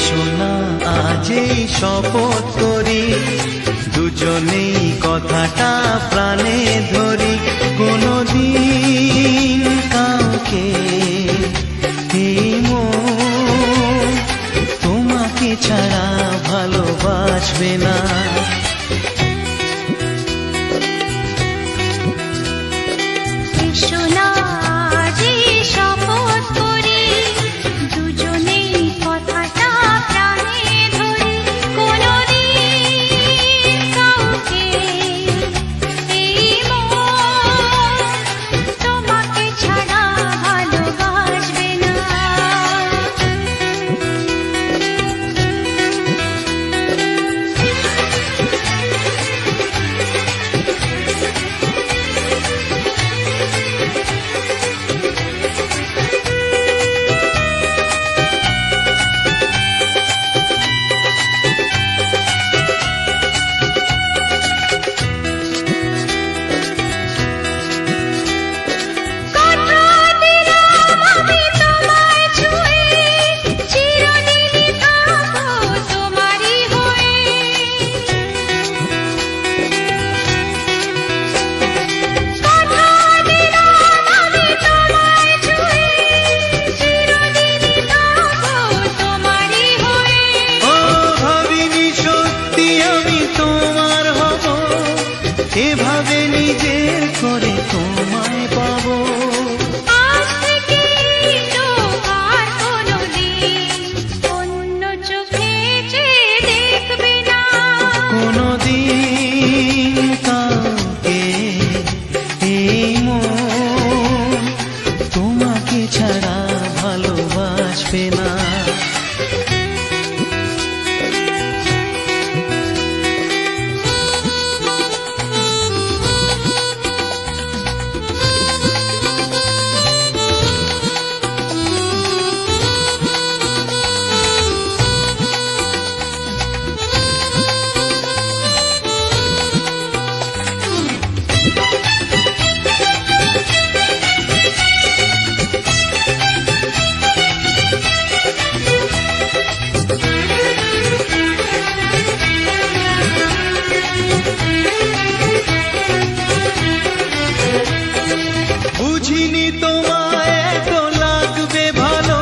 এসো না আজই শপথ করি, দুজনেই কথাটা প্রাণে ধরি, কোনদিন কাউকে এই মন তোমাকে ছাড়া ভালোবাসবে না। এভাবে নিজের করে তোমায় পাবো, আজ থেকে তো আর কোনোদিন অন্য চোখে চেয়ে দেখবে না, কোনোদিন কাউকে এই মন তোমাকে ছাড়া ভালোবাসবে না। বুঝিনি তোমায় এত লাগবে ভালো,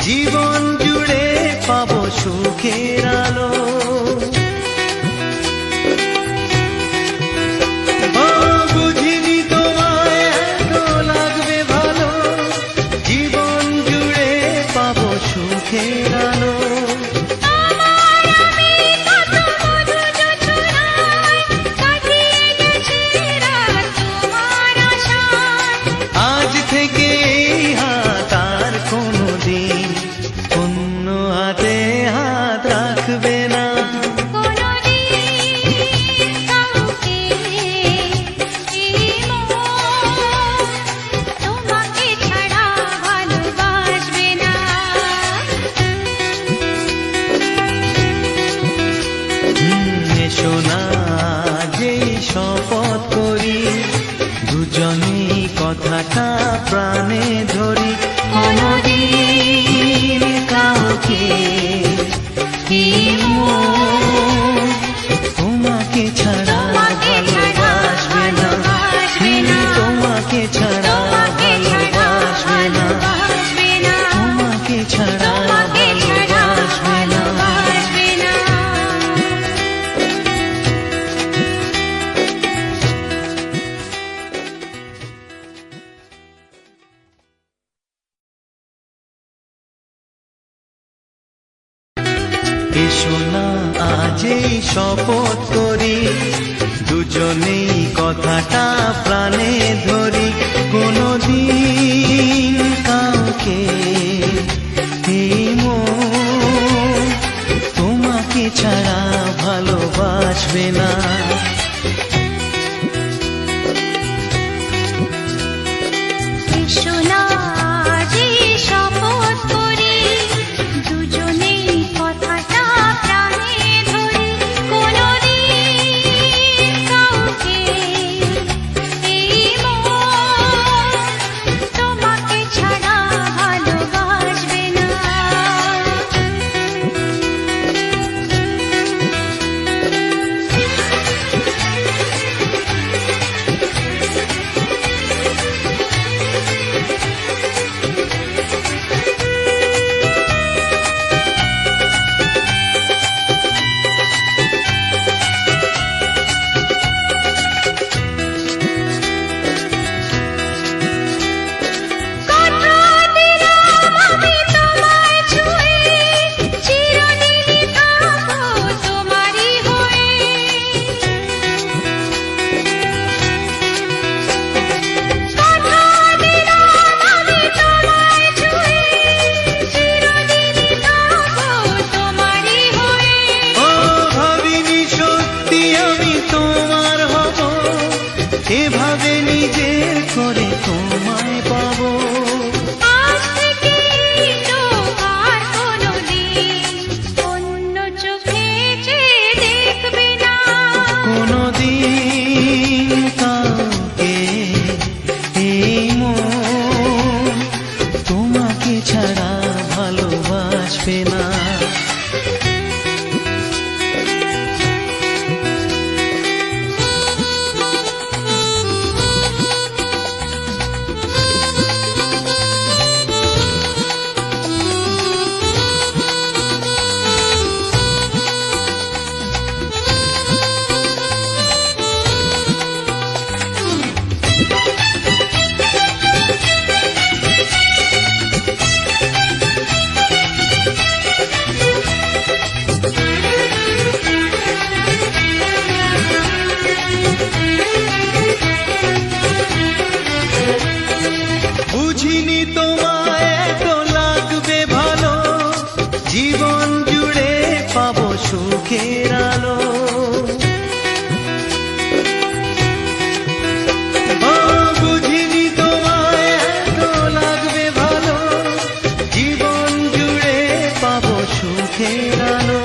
জীবন জুড়ে পাবো সুখের আলো। বুঝিনি তোমায় এত লাগবে ভালো, জীবন জুড়ে পাবো সুখের আলো। থেকে হাত আর কোনোদিন অন্য হাতে হাত রাখবে না, কোনোদিন কাউকে এই মন তোমাকে ছাড়া ভালোবাসবে না। এসো না যেই শপথ করি, দুজনেই কথাটা প্রাণে ধরি, কোনদিন কাউকে এই মন তোমাকে ছাড়া ভালোবাসবে না, তোমাকে ছাড়া ভালোবাসবে না, তোমাকে ছাড়া ভালোবাসবে না। এসো না আজই শপথ করি, দুজনেই কথাটা প্রাণে ধরি, কোনদিন কাউকে এই মন তোমাকে ছাড়া ভালোবাসবে না। এসো না আজই শপথ করি, দুজনেই কথাটা প্রাণে ধরি, কোনোদিন কাউকে এই মন জীবন জুড়ে পাবো সুখের আলো। ও বুঝিনি তোমায় এত লাগবে ভালো, জীবন জুড়ে পাবো সুখের আলো।